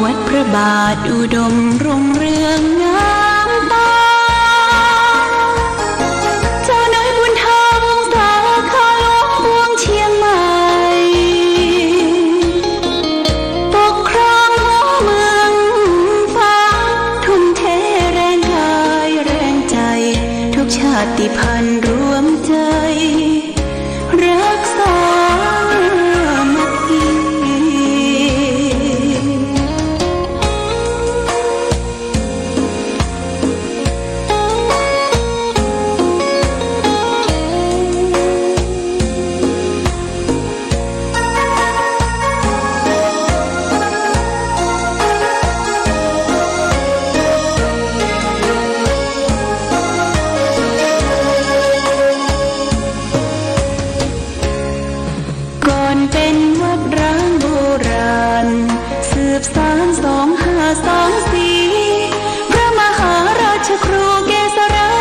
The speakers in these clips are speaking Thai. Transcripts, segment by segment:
วัดพระบาทอุดมรุ่งเรืองงามตาเจ้าน้อยบุญธรรมสาขาหลวงพวงเชียงใหม่ปกครองหัวเมืองฟ้าทุ่มเทแรงกายแรงใจทุกชาติพันธุ์รวมใจรักษาเป็นวัดร้างโบราณสืบสาน2524พระมหาราชครูเกษรา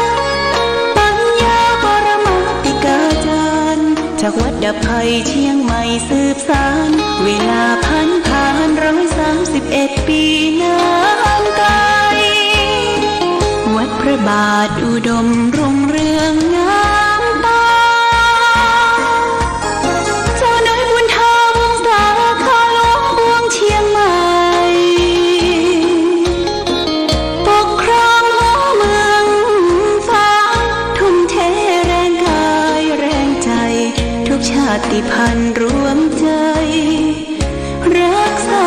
ปัญญาปรมาติกาจารย์จากวัดดับไผ่เชียงใหม่สืบสานเวลาผ่าน131 ปีนานไกลวัดพระบาทอุดมรุ่งเรืองงามตาเชียงใหม่ปกครองหัวเมืองฟ้าทุ่มเทแรงกายแรงใจทุกชาติพันธุ์รวมใจรักษา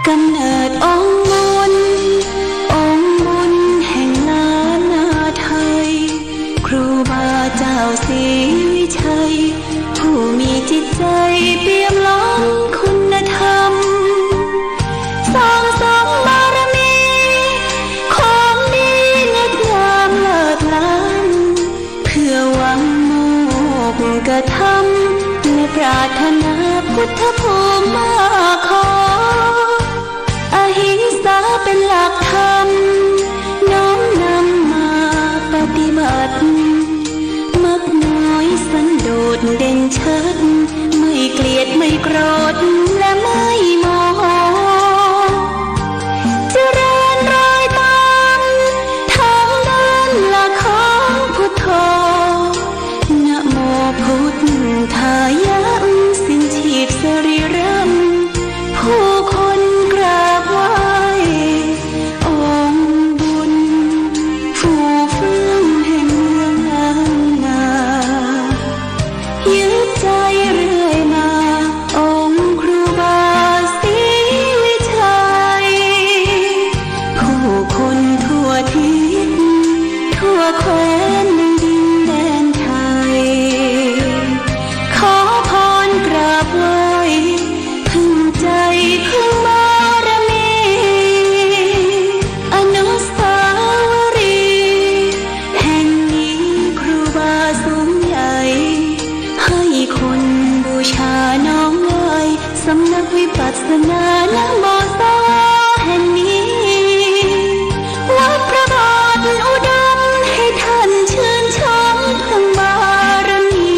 กำเนิดองค์บุญแห่งล้านนาไทยครูบาเจ้าศรีวิชัยผู้มีจิตใจเปี่ยมล้นคุณธรรมสร้างสมบารมีของดีงดงามเลิศล้ำเพื่อหวังโมกข์กระทำและปรารถนาพุทธภูมิมาขออหิงสาเป็นหลักธรรมน้อมนำมาปฏิบัติมักน้อยสันโดษเด่นชัดไม่เกลียดไม่โกรธและไม่โมโหเจริญรอยตามทางเดินหลักของพุทโธนะโมพุทธายะสิ้นชีพสรีรัมผู้คนกราบไหว้องค์บุญฟูฟื้นแห่งเมืองล้านนายึดใจเรื่อยมาองค์ครูบาศรีวิชัยผู้คนทั่วทิศทั่วแคว้นดินแดนไทยขอพรกราบไหว้พึ่งใจพึ่งบารมีอนุสาวรีย์แห่งนี้ครูบาสูงใหญ่ให้คนบูชาน้อมไหว้สำนักวิปัสสนานะโมสวาแห่งนี้วัดพระบาทอุดมให้ท่านชื่นชมพึ่งบารมี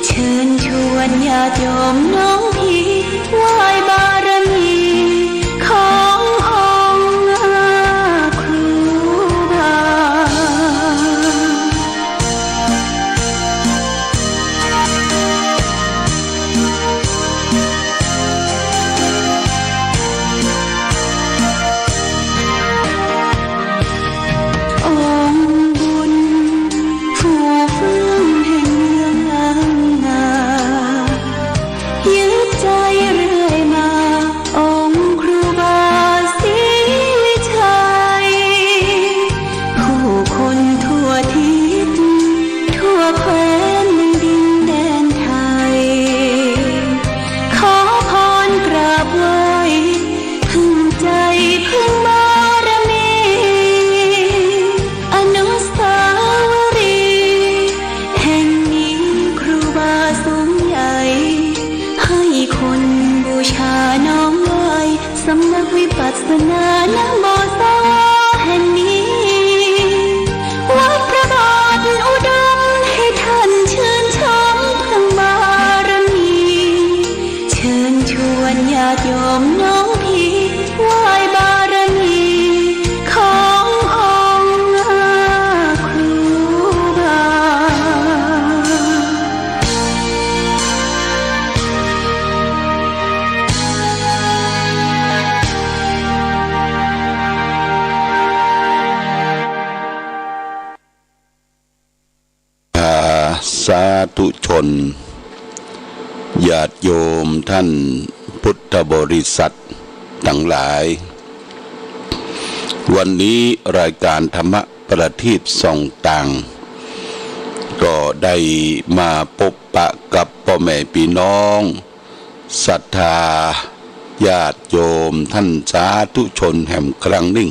เชิญชวนญาติโยมน้องพี่ไหว้บารมีขององค์ครูบาองค์บุญฟูฟื้นแห่งเมืองล้านนายึดใจเรื่อยมา นานะโมสวาแห่งนี้วัดพระบาทอุดมให้ท่านชื่นชมพระบารมีเชิญชวนญาติโยมน้องพี่ไหว้บารมีขององค์ครูบาสาธุชนญาติโยมท่านพุทธบริษัททั้งหลายวันนี้รายการธรรมประทีปส่องต่างก็ได้มาพบปะกับพ่อแม่พี่น้องศรัทธาญาติโยมท่านสาธุชนแห่งครั้งนิ่ง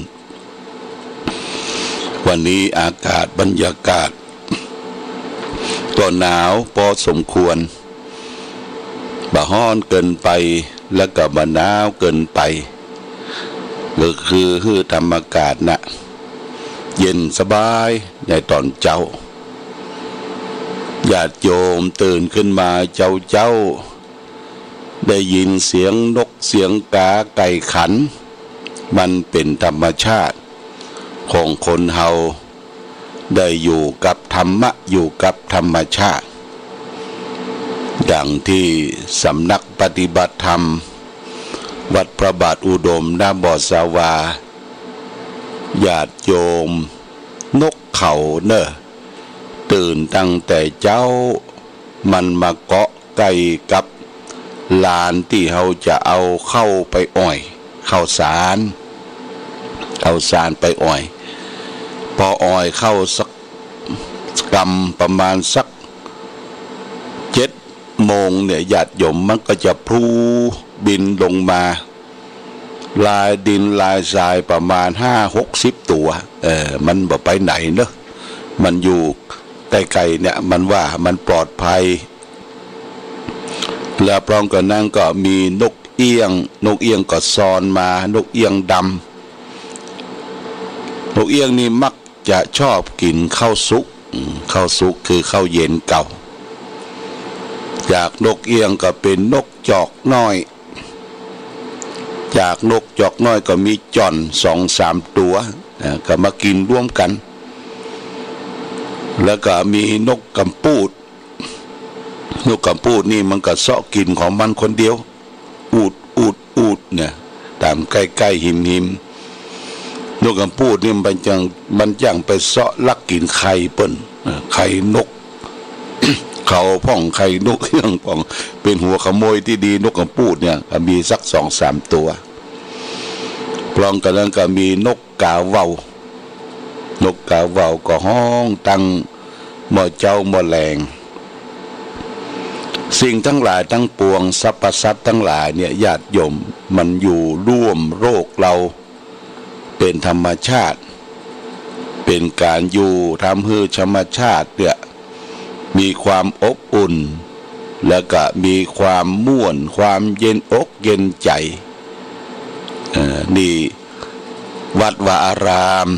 วันนี้อากาศบรรยากาศก็หนาวพอสมควรบ่ฮ้อนเกินไปแล้วก็บ่หนาวเกินไปหรือคือธรรมอากาศนะเย็นสบายในตอนเจ้าญาติโยมตื่นขึ้นมาเจ้าได้ยินเสียงนกเสียงกาไก่ขันมันเป็นธรรมชาติของคนเฮาได้อยู่กับธรรมะอยู่กับธรรมชาติอย่างที่สำนักปฏิบัติธรรมวัดพระบาทอุดมหน้าบ่อสาวาญาติโยมนกเขาเนอะตื่นตั้งแต่เจ้ามันมาเกาะไก่กับลานที่เขาจะเอาเข้าไปอ้อยข้าวสารไปอ้อยพออ้อยเข้าสักกำประมาณสัก7 โมงเนี่ยญาติโยมมันก็จะพลูบินลงมาลายดินลายทรายประมาณ50-60 ตัวมันบ่ไปไหนเนอะมันอยู่ใกล้ๆเนี่ยมันว่ามันปลอดภัยแล้วพร้อมกันนั้นก็มีนกเอี้ยงก็ซอนมานกเอี้ยงดำนกเอี้ยงนี่มักจะชอบกินข้าวสุกคือข้าวเย็นเก่าจากนกเอี้ยงก็เป็นนกจอกน้อยจากนกจอกน้อยก็มีจ่อน2-3 ตัวก็มากินร่วมกันแล้วก็มีนกกำปูดนี่มันก็เสาะกินของมันคนเดียวอูดเนี่ยตามใกล้ๆหิมนกกำปูดนี่มันจังไปเสาะลักกินไข่เปิ้นไข่นก เขาพ่องไข่นกเอี้ยงพ่องเป็นหัวขโมยที่ดีนกกำปูดเนี่ยมีสัก2-3 ตัวพร้อมกันนั้นก็มีนกกาเว้าก็ห้องตั้งหม้อเจ้าหม้อแรงสิ่งทั้งหลายทั้งปวงสรรพสัตว์ทั้งหลายเนี่ยญาติโยมมันอยู่ร่วมโลกเราเป็นธรรมชาติเป็นการอยู่ทำให้ธรรมชาติเนี่ยมีความอบอุ่นแล้วก็มีความม่วนความเย็นอกเย็นใจนี่วัดวาอาราม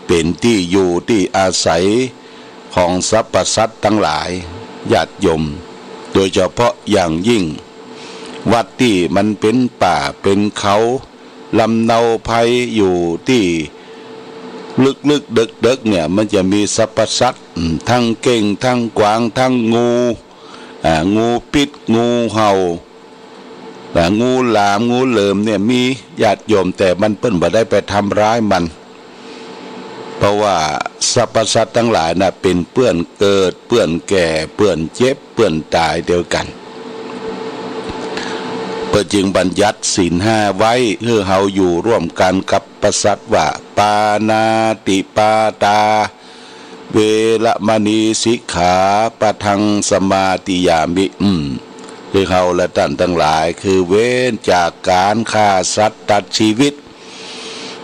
เป็นที่อยู่ที่อาศัยของสรรพสัตว์ทั้งหลายญาติโยมโดยเฉพาะอย่างยิ่งวัดที่มันเป็นป่าเป็นเขาลำเนาภัยอยู่ที่ลึกๆดึกๆเนี่ยมันจะมีสรรพสัตว์ทั้งเก่งทั้งกวางทั้งงูปิดงูเห่างูหลามงูเหลิมเนี่ยมีญาติโยมแต่มันเปิ้นบ่ได้ไปทำร้ายมันเพราะว่าสรรพสัตว์ทั้งหลายน่ะเป็นเปื้อนเกิดเปื้อนแก่เปื้อนเจ็บเปื้อนตายเดียวกันเพื่อจึงบัญญัติศีล5ไว้เพื่อเฮาอยู่ร่วมกันกับสัตว์ว่าปานาติปาตาเวรมณีสิกขาปะทังสมาติยามิคือเฮาและท่านทั้งหลายคือเว้นจากการฆ่าสัตว์ตัดชีวิต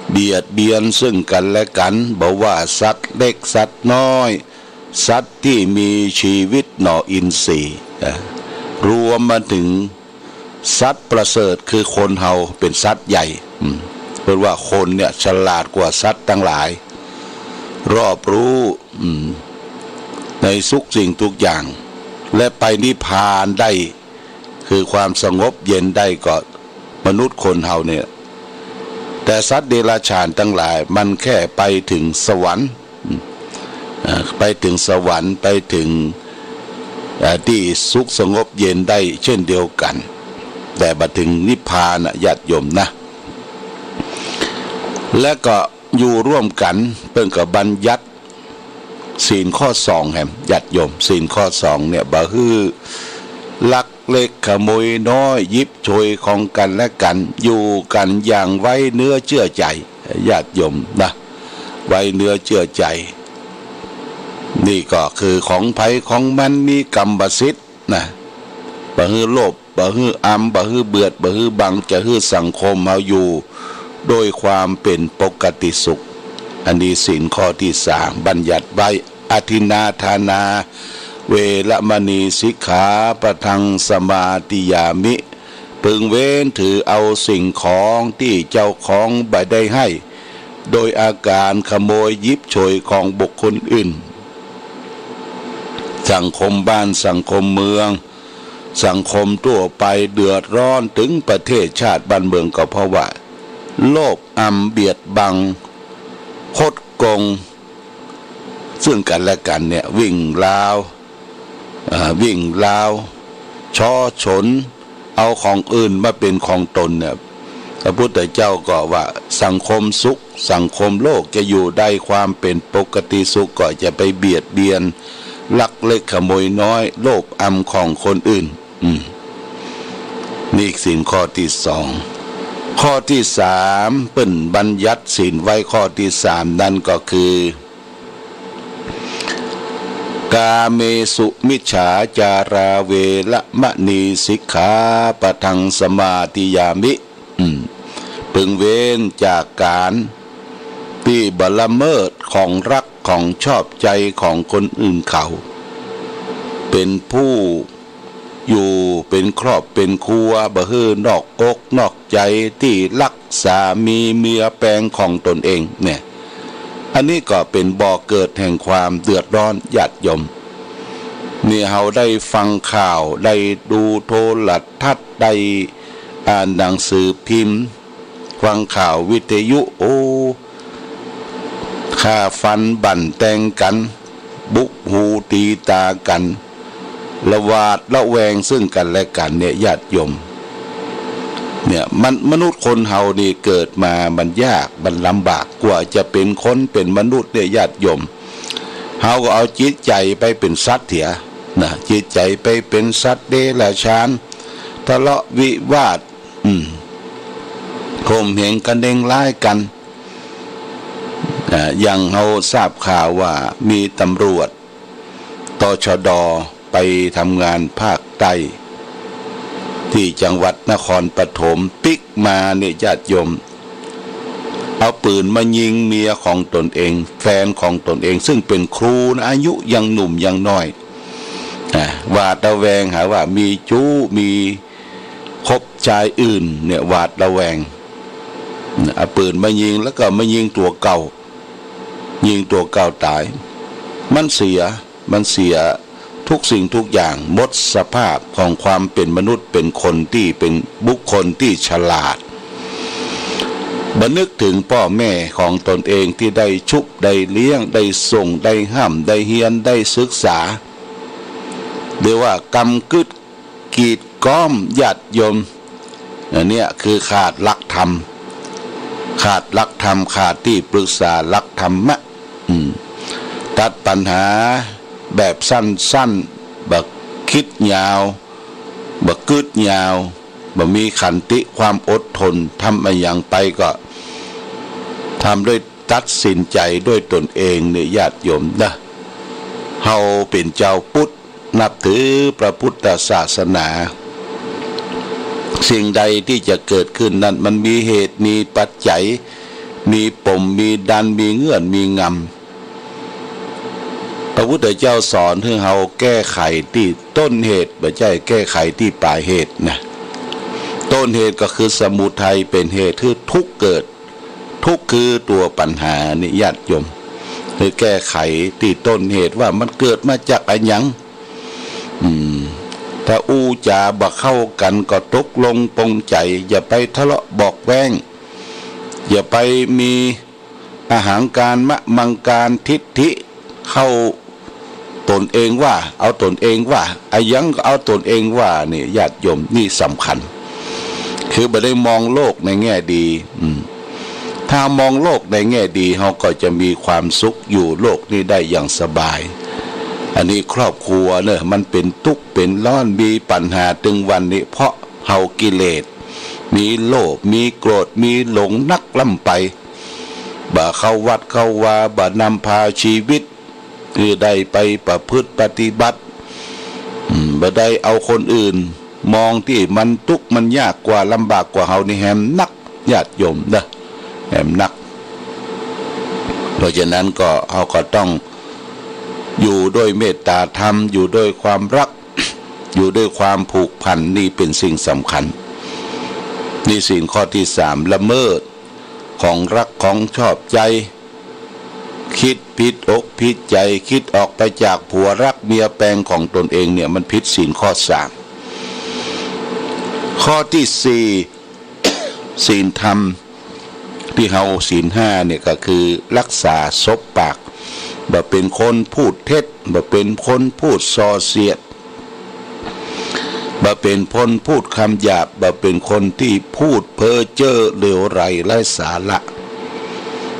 เบียดเบียนซึ่งกันและกันบอกว่าสัตว์เล็กสัตว์น้อยสัตว์ที่มีชีวิตหน่ออินทรีย์รวมมาถึงสัตว์ประเสริฐคือคนเฮาเป็นสัตว์ใหญ่ เพราะว่าคนเนี่ยฉลาดกว่าสัตว์ทั้งหลายรอบรู้ในทุกสิ่งทุกอย่างและไปนิพพานได้คือความสงบเย็นได้ก็มนุษย์คนเฮาเนี่ยแต่สัตว์เดรัจฉานทั้งหลายมันแค่ไปถึงสวรรค์ไปถึงสวรรค์ไปถึงที่สุขสงบเย็นได้เช่นเดียวกันแต่มาถึงนิพพานญาติโยมนะและก็อยู่ร่วมกันเพิ่งกับบัญญัติศีลข้อ2แห่งญาติโยมศีลข้อ2เนี่ยบ่ฮือลักเล็กขโมยน้อยยิบโชยของกันและกันอยู่กันอย่างไว้เนื้อเชื่อใจญาติโยมนะไว้เนื้อเชื่อใจนี่ก็คือของไผของมันมีกรรมสิทธิ์นะบ่ฮือโลภบ่ฮืออัมบ่ฮือเบือดบ่ฮือบังจะฮือสังคมเฮาอยู่โดยความเป็นปกติสุขอันนี้ศีลข้อที่3บัญญัติไว้อทินนาทานาเวรมณีสิกขาปะทังสมาติยามิพึงเว้นถือเอาสิ่งของที่เจ้าของบ่ได้ให้โดยอาการขโมยยิบโฉยของบุคคลอื่นสังคมบ้านสังคมเมืองสังคมทั่วไปเดือดร้อนถึงประเทศชาติบ้านเมืองก็เพราะว่าโลภอัมเบียดบังคดโกงซึ่งกันและกันเนี่ยวิ่งราวช่อฉนเอาของอื่นมาเป็นของตนเนี่ยพระพุทธเจ้าก็ว่าสังคมสุขสังคมโลกจะอยู่ได้ความเป็นปกติสุขก็จะไปเบียดเบียนลักเล็กขโมยน้อยโลภอำของคนอื่นนี่ศีลข้อที่2ข้อที่3เปิ้นบัญญัติศีลไว้ข้อที่3นั่นก็คือกาเมสุมิจฉาจาราเวรมณีสิกขาปะทังสมาติยามิพึงเว้นจากการที่ละเมิดของรักของชอบใจของคนอื่นเขาเป็นผู้อยู่เป็นครอบเป็นครัวบ่ฮื้อนอกอกนอกใจที่รักสามีเมียแปลงของตนเองเนี่ยอันนี้ก็เป็นบ่อเกิดแห่งความเดือดร้อนญาติโยมนี่เฮาได้ฟังข่าวได้ดูโทรทัศน์ได้อ่านหนังสือพิมพ์ฟังข่าววิทยุฆ่าฟันบั่นแตงกันบุกหูตีตากันละหวาดละแวงซึ่งกันและกันเนี่ยญาติโยมเนี่ยมนุษย์คนเฮานี่เกิดมามันยากมันลำบากกว่าจะเป็นคนเป็นมนุษย์เนี่ยญาติโยมเฮาก็เอาจิตใจไปเป็นสัตว์เถียนะจิตใจไปเป็นสัตว์เดรัจฉานทะเลาะวิวาทข่มเหงกันเองร้ายกันอย่างเฮาทราบข่าวว่ามีตำรวจตชด.ไปทำงานภาคใต้ที่จังหวัดนครปฐมปิกมาเนี่ยญาติโยมเอาปืนมายิงเมียของตนเองแฟนของตนเองซึ่งเป็นครูนะอายุยังหนุ่มยังน้อยหวาดระแวงหาว่ามีชู้มีคบชายอื่นเนี่ยหวาดระแวงเอาปืนมายิงแล้วก็มายิงตัวเก่าตายมันเสียทุกสิ่งทุกอย่างหมดสภาพของความเป็นมนุษย์เป็นคนที่เป็นบุคคลที่ฉลาดบันึกถึงพ่อแม่ของตนเองที่ได้ชุบได้เลี้ยงได้ส่งได้ห้ามได้เฮียนได้ศึกษาเรียกว่ากำกึดกีดก้อมญาติโยมเนี่ยคือขาดหลักธรรมขาดที่ปรึกษาหลักธรรมะตัดปัญหาแบบสั้นๆบักคิดยาวบักกึดยาวบัมีขันติความอดทนทำอะไรอย่างไปก็ทำด้วยตัดสินใจด้วยตนเองเนี่ยญาติโยมนะเฮาเป็นเจ้าพุทธนับถือพระพุทธศาสนาสิ่งใดที่จะเกิดขึ้นนั้นมันมีเหตุมีปัจจัยมีปมมีดันมีเงื่อนมีงำพระพุทธเจ้าสอนให้เราแก้ไขที่ต้นเหตุไม่ใช่แก้ไขที่ปลายเหตุนะต้นเหตุก็คือสมุทัยเป็นเหตุที่ทุกข์เกิด ทุกข์คือตัวปัญหานี่ญาติโยมคือแก้ไขที่ต้นเหตุว่ามันเกิดมาจากอะไรหยังถ้าอู้จาบ่เข้ากันก็ตกลงปรงใจอย่าไปทะเลาะบอกแว้งอย่าไปมีอาหารการมะมังการทิฏฐิเข้าตนเองว่าเอาตนเองว่าไอ้ยังก็เอาตนเองว่านี่ญาติโยมนี่สำคัญคือบ่ได้มองโลกในแง่ดีถ้ามองโลกในแง่ดีเราก็จะมีความสุขอยู่โลกนี้ได้อย่างสบายอันนี้ครอบครัวเนี่ยมันเป็นทุกข์เป็นร้อนมีปัญหาถึงวันนี้เพราะเฮากิเลสมีโลภมีโกรธมีหลงนักล่ำไปบ่เข้าวัดเข้าวาบ่นำพาชีวิตคือได้ไปประพฤติปฏิบัติบ่ได้เอาคนอื่นมองที่มันทุกข์มันยากกว่าลำบากกว่าเฮานี่แหมนักญาติโยมนะแหมนักเพราะฉะนั้นก็เฮาก็ต้องอยู่ด้วยเมตตาธรรมอยู่ด้วยความรัก อยู่ด้วยความผูกพันนี่เป็นสิ่งสำคัญนี่สิ่งข้อที่3ละเมิดของรักของชอบใจคิดผิดอกผิดใจคิดออกไปจากผัวรักเมียแปลงของตนเองเนี่ยมันผิดศีลข้อ3ข้อที่4 ศีลธรรมที่เฮาศีล5เนี่ยก็คือรักษาซบปากบ่เป็นคนพูดเท็จบ่เป็นคนพูดส่อเสียดบ่เป็นคนพูดคำหยาบบ่เป็นคนที่พูดเพ้อเจ้อเลวไหลไร้สาระ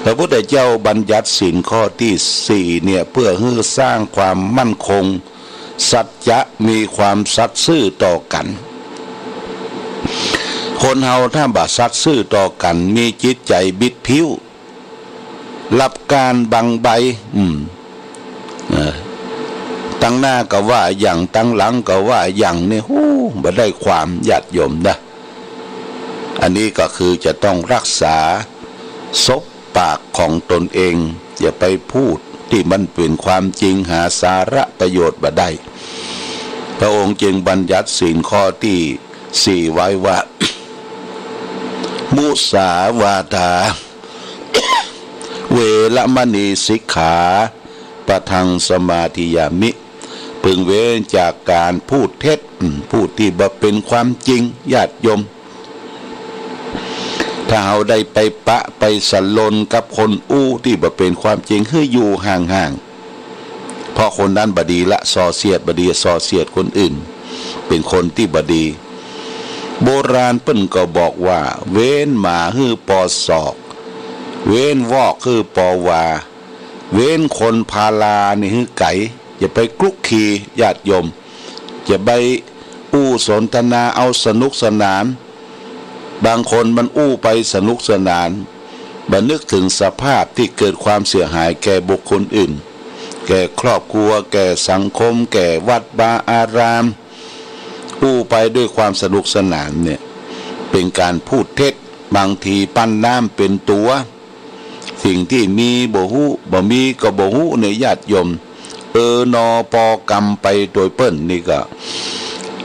พระพุทธเจ้าบัญญัติศีลข้อที่4เนี่ยเพื่อให้สร้างความมั่นคงสัจจะมีความสัตย์ซื่อต่อกันคนเฮาถ้าบ่สัตย์ซื่อต่อกันมีจิตใจบิดผิวรับการบังใบตั้งหน้าก็ว่าอย่างตั้งหลังก็ว่าอย่างนี่บ่ได้ความญาติโยมนะอันนี้ก็คือจะต้องรักษาซบปากของตนเองอย่าไปพูดที่มันเป็นความจริงหาสาระประโยชน์บ่ได้พระองค์จึงบัญญัติศีลข้อที่4ไว้ว่า มุสาวาทา เวรมณีสิกขาปะทังสมาธิยามิพึงเว้นจากการพูดเท็จพูดที่บ่เป็นความจริงญาติโยมถ้าเราได้ไปปะไปสลนกับคนอู้ที่บ่เป็นความจริงให้อยู่ห่างๆเพราะคนนั้นบดีละส่อเสียดบดีส่อเสียดคนอื่นเป็นคนที่บดีโบราณเปิ้นก็บอกว่าเว้นหมาฮื้อปอศอกเว้นวอกฮื้อปอวาเว้นคนพาลานี่ฮื้อไก่อย่าไปคลุกคลีญาติโยมอย่าไปอู้สนทนาเอาสนุกสนานบางคนมันอู้ไปสนุกสนานบันึกถึงสภาพที่เกิดความเสียหายแก่บุคคลอื่นแก่ครอบครัวแก่สังคมแก่วัดวาอารามอู้ไปด้วยความสนุกสนานเนี่ยเป็นการพูดเท็จบางทีปั้นน้ำเป็นตัวสิ่งที่มีบ่ฮู้บ่มีก็บ่ฮู้ในญาติโยมนอปอกรรมไปโดยเปิ้นนี่ก็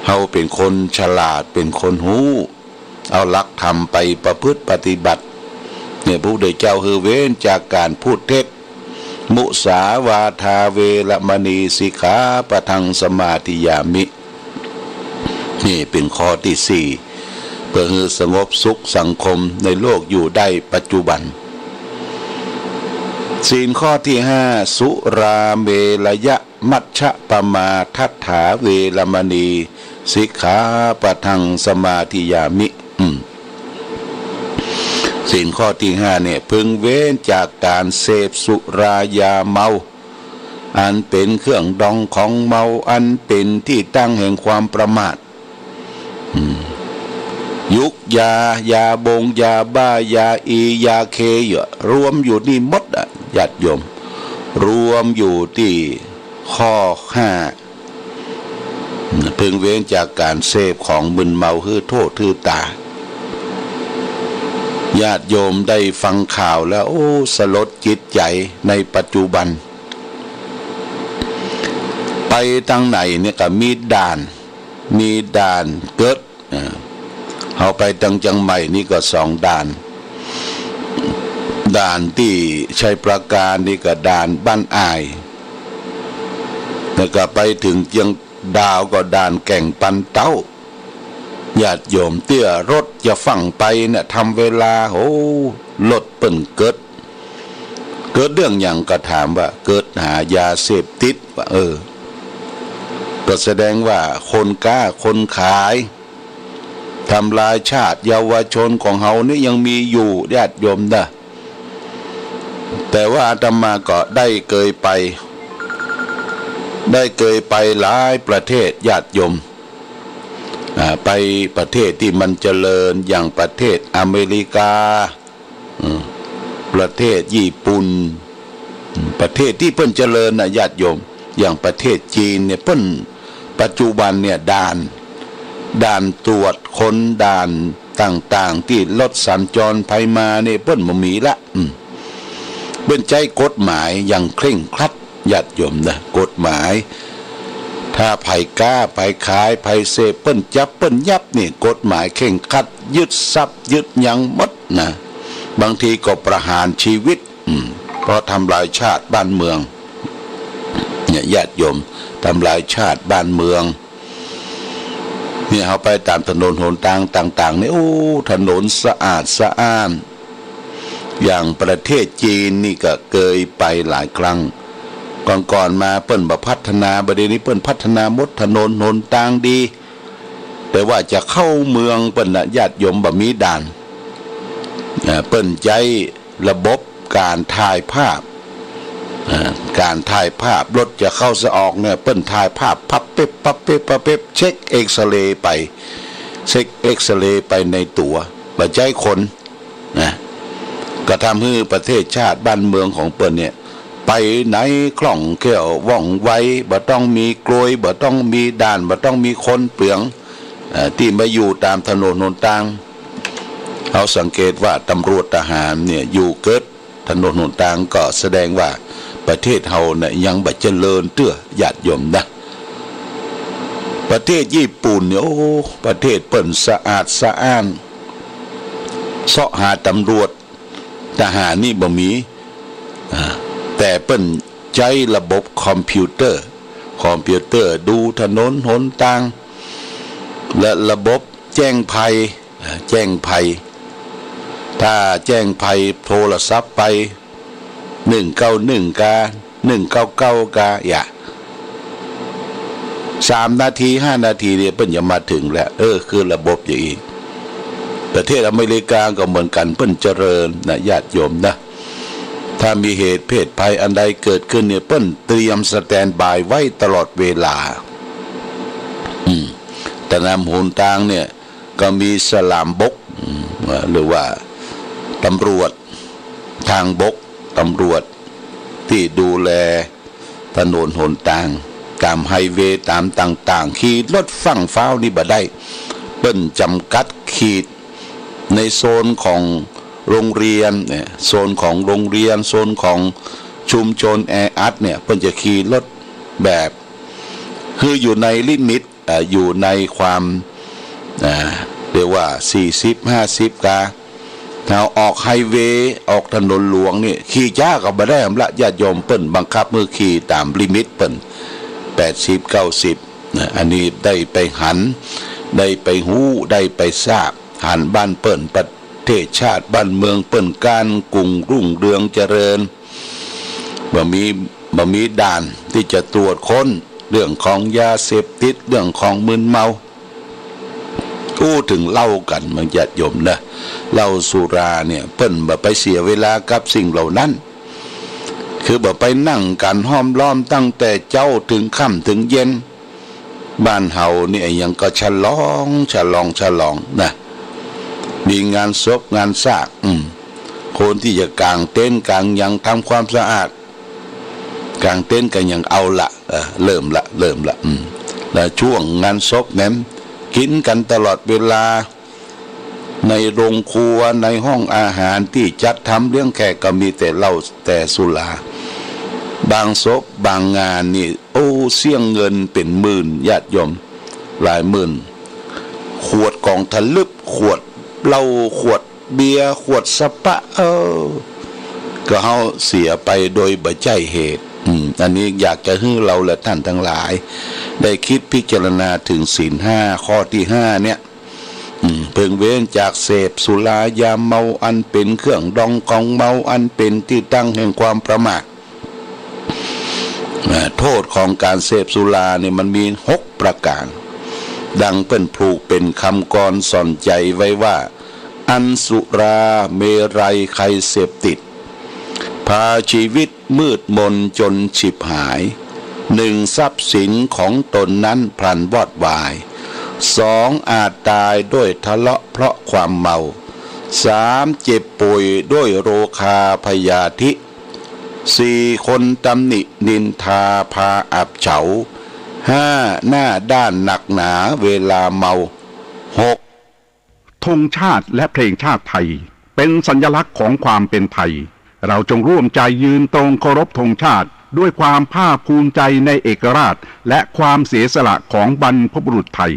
เฮาเป็นคนฉลาดเป็นคนฮู้เอาหลักธรรมไปประพฤติปฏิบัติเนี่ยพระพุทธเจ้าคือเว้นจากการพูดเท็จมุสาวาทาเวรมณีสิกขาปะทังสมาธิยามินี่เป็นข้อที่4เพื่อให้สงบสุขสังคมในโลกอยู่ได้ปัจจุบันศีลข้อที่5สุราเมรยะมัชฌะปมาทัฏฐาเวรมณีสิกขาปะทังสมาธิยามิศีลข้อที่5เนี่ยพึงเว้นจากการเสพสุรายาเมาอันเป็นเครื่องดองของเมาอันเป็นที่ตั้งแห่งความประมาทยุกยาบงยาบ้ายาอียาเครวมอยู่นี่หมดญาติโยมรวมอยู่ที่ข้อ5พึงเว้นจากการเสพของมึนเมาคือโทษคือตาญาติโยมได้ฟังข่าวแล้วสลดจิตใจในปัจจุบันไปทางไหนเนี่ยก็มีด่านเกิดเอาไปทางจังใหม่นี่ก็2ด่าน ด่านที่ชัยปราการนี่ก็ด่านบ้านอายแล้วก็ไปถึงเชียงดาวก็ด่านแก่งปันเต้าญาติโยมเตี้ยรถจะฝั่งไปเนี่ยทำเวลาโอ้รถเปิ่นเกิดเรื่องอย่างก็ถามว่าเกิดหายาเสพติดว่าก็แสดงว่าคนกล้าคนขายทำลายชาติเยาวชนของเฮานี่ยังมีอยู่ญาติโยมนะแต่ว่าอาตมาก็ได้เคยไปหลายประเทศญาติโยมไปประเทศที่มันเจริญอย่างประเทศอเมริกาประเทศญี่ปุ่นประเทศที่เพิ่นเจริญนะญาติโยมอย่างประเทศจีนเนี่ยเพิ่นปัจจุบันเนี่ยด่านตรวจค้นด่านต่างๆที่รถสัญจรไปมาเนี่ยเพิ่นบ่มีละเพิ่นใช้กฎหมายอย่างเคร่งครัดญาติโยมนะกฎหมายถ้าไผกล้าไผขายไผเสพเปิ้นจับเปิ้นยับนี่กฎหมายเคร่งครัดยึดทรัพย์ยึดหยังหมดนะบางทีก็ประหารชีวิตเพราะทำลายชาติบ้านเมืองเนี่ยญาติโยมทำลายชาติบ้านเมืองเนี่ยเขาไปตามถนนหนทางต่างๆนี่โอ้ถนนสะอาดสะอ้านอย่างประเทศจีนนี่ก็เคยไปหลายครั้งก่อนมาเปิ้นบ่พัฒนาบัดนี้เปิ้นพัฒนาหมดถนนหนทางดีแต่ว่าจะเข้าเมืองเปิ้นน่ะญาติโยมบ่มีด่านเปิ้นใช้ระบบการถ่ายภาพรถจะเข้าจะออกเนี่ยเปิ้นถ่ายภาพพับเป๊บเช็คเอ็กซเรย์ไปในตัวบ่ใช้คนนะก็ทำให้ประเทศชาติบ้านเมืองของเปิ้นเนี่ยไปไหนคล่องแคล่วว่องไวบ่ต้องมีกลวยบ่ต้องมีด่านบ่ต้องมีคนเปลืองที่มาอยู่ตามถนนหนทางเราสังเกตว่าตำรวจทหารเนี่ยอยู่เกิดถนนหนทางก็แสดงว่าประเทศเฮาเนี่ยยังบ่เจริญเตื้อญาติโยมนะประเทศญี่ปุ่นเนี่ยโอ้ประเทศเปิ้นสะอาดสะอ้านเสาะหาตำรวจทหารนี่บ่มีแต่เปิ้นใช้ระบบคอมพิวเตอร์ดูถนนหนทางและระบบแจ้งภัยถ้าแจ้งภัยโทรศัพท์ไป191กา199กาอย่า3นาที5นาทีเนี่ยเปิ้นจะมาถึงแล้วคือระบบอย่างนี้ประเทศอเมริกาก็เหมือนกันเปิ้นเจริญนะญาติโยมนะถ้ามีเหตุเพศภัยอันใดเกิดขึ้นเนี่ยเปิ้นเตรียมสแตนบายไว้ตลอดเวลาแต่นำหนทางเนี่ยก็มีสลามบกหรือว่าตำรวจทางบกตำรวจที่ดูแลถนนหนทางตามไฮเวย์ตามต่างๆขี่รถฝั่งฟ้าวนี่บ่ได้เปิ้นจำกัดขีดในโซนของโรงเรียนเนี่ยโซนของโรงเรียนโซนของชุมชนแออัดเนี่ยเพิ่นจะขี่รถแบบคืออยู่ในลิมิตอยู่ในความเรียกว่า40-50กาถ้าออกไฮเวย์ออกถนนหลวงนี่ขี่ช้าก็บ่ได้ละญาติโยมเปิ้นบังคับมือขี่ตามลิมิตเปิ้น80-90อันนี้ได้ไปหันได้ไปหู้ได้ไปทราบหันบ้านเปิ้นประเทศชาติบ้านเมืองเปิ้นการกุ้งรุ่งเรืองเจริญบ่มีด่านที่จะตรวจค้นเรื่องของยาเสพติดเรื่องของมึนเมาถึงเล่ากันมันญาติโยมนะเหล้าสุราเนี่ยเปิ้นบ่ไปเสียเวลากับสิ่งเหล่านั้นคือบ่ไปนั่งกันห้อมล้อมตั้งแต่เจ้าถึงค่ำถึงเย็นบ้านเฮานี่ยังก็ฉลองนะมีงานศพงานซากคนที่จะกางเต็นท์กางยังทำความสะอาดกางเต็นท์กันยังเอาละเริ่มละแล้วช่วงงานศพนั้นกินกันตลอดเวลาในโรงครัวในห้องอาหารที่จัดทำเลี้ยงแขกก็มีแต่เหล้าแต่สุราบางศพบางงานนี่เสี่ยงเงินเป็นหมื่นญาติโยมหลายหมื่นขวดกองทะลึบขวดเหล้าขวดเบียร์ขวดสปะ ก็เฮาเสียไปโดยบ่ใจเหตุอันนี้อยากจะให้เราและท่านทั้งหลาย ได้คิดพิจารณาถึงศีล5ข้อที่5เนี่ยเพิ่งเว้นจากเสพสุรายาเมาอันเป็นเครื่องดองกองเมาอันเป็นที่ตั้งแห่งความประมาทโทษของการเสพสุราเนี่ยมันมี6ประการดังเป็นผูกเป็นคำกรสอนใจไว้ว่าอันสุราเมรัยใครเสพติดพาชีวิตมืดมนจนฉิบหาย1ทรัพย์สินของตนนั้นพลันวอดวาย2อาจตายด้วยทะเลาะเพราะความเมา3เจ็บป่วยด้วยโรคาพยาธิ4คนตำหนินินทาพาอับเฉา5หน้าด้านหนักหนาเวลาเมา6ธงชาติและเพลงชาติไทยเป็นสัญลักษณ์ของความเป็นไทยเราจงร่วมใจยืนตรงเคารพธงชาติด้วยความภาคภูมิใจในเอกราชและความเสียสละของบรรพบุรุษไทย